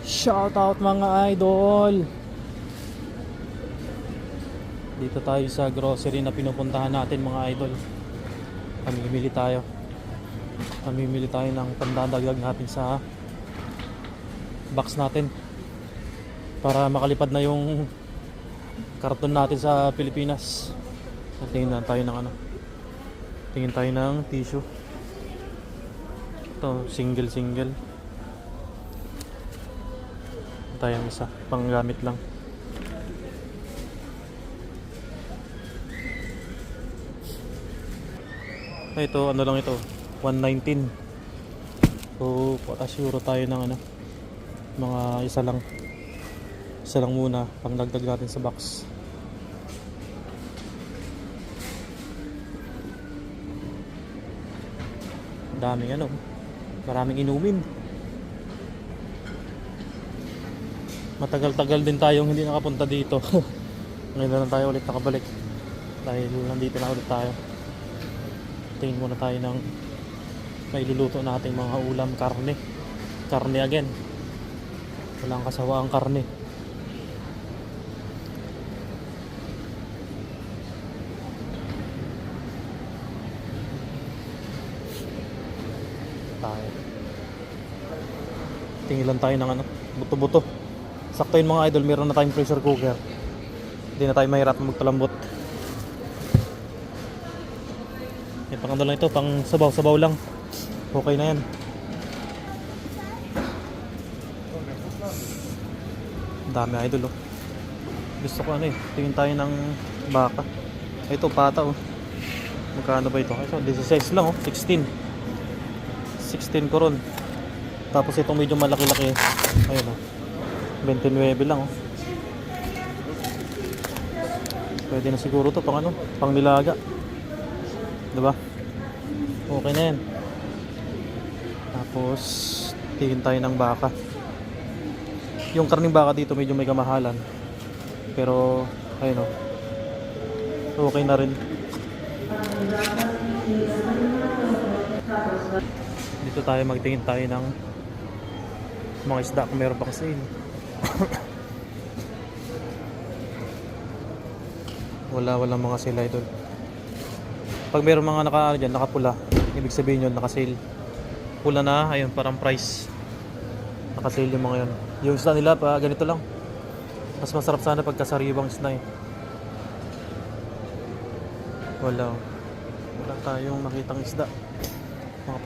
Shout out mga idol. Dito tayo sa grocery na pinupuntahan natin mga idol. Mamimili tayo. Mamimili tayo ng pandadagdag natin sa box natin para makalipad na yung karton natin sa Pilipinas. Tingin na tayo ng tingin tayo ng tissue. Ito, single. Tayo isa, panggamit lang. Ito, lang ito, 119. So, patasuro tayo ng mga isa lang muna, pangdagdag natin sa box. Daming maraming inumin. Matagal-tagal din tayong hindi nakapunta dito. Ngayon na lang tayo ulit nakabalik dahil nandito na ulit tayo. Tingin muna tayo ng mailuluto nating mga ulam. Karne again, walang kasawaang karne. Tingin lang tayo ng buto-buto. Sakto yun mga idol, meron na tayong pressure cooker. Hindi na tayo mahirap magpalambot. Yung pang lang ito, pang sabaw-sabaw lang. Okay na yan. Dami idol Gusto ko tingin tayo ng baka. Ito pata Magkano ba ito? Ito 16 lang 16 koron. Tapos itong medyo malaki-laki, ayun 29 lang Pwede na siguro to pang pang nilaga. 'Di ba? Okay na 'yan. Tapos tingin tayo ng baka. Yung karning baka dito medyo may kamahalan. Pero ayun okay na rin. Dito tayo magtingin tayo ng mga isda kung meron pa sale. Walang mga sale idol. Pag meron mga nakapula, ibig sabihin yun naka-sale. Pula na, ayun parang price. Naka-sale yung mga yun. Yung isda nila pa ganito lang. Mas masarap sana pagka sariwang isda Wala tayong nakitang isda. Mga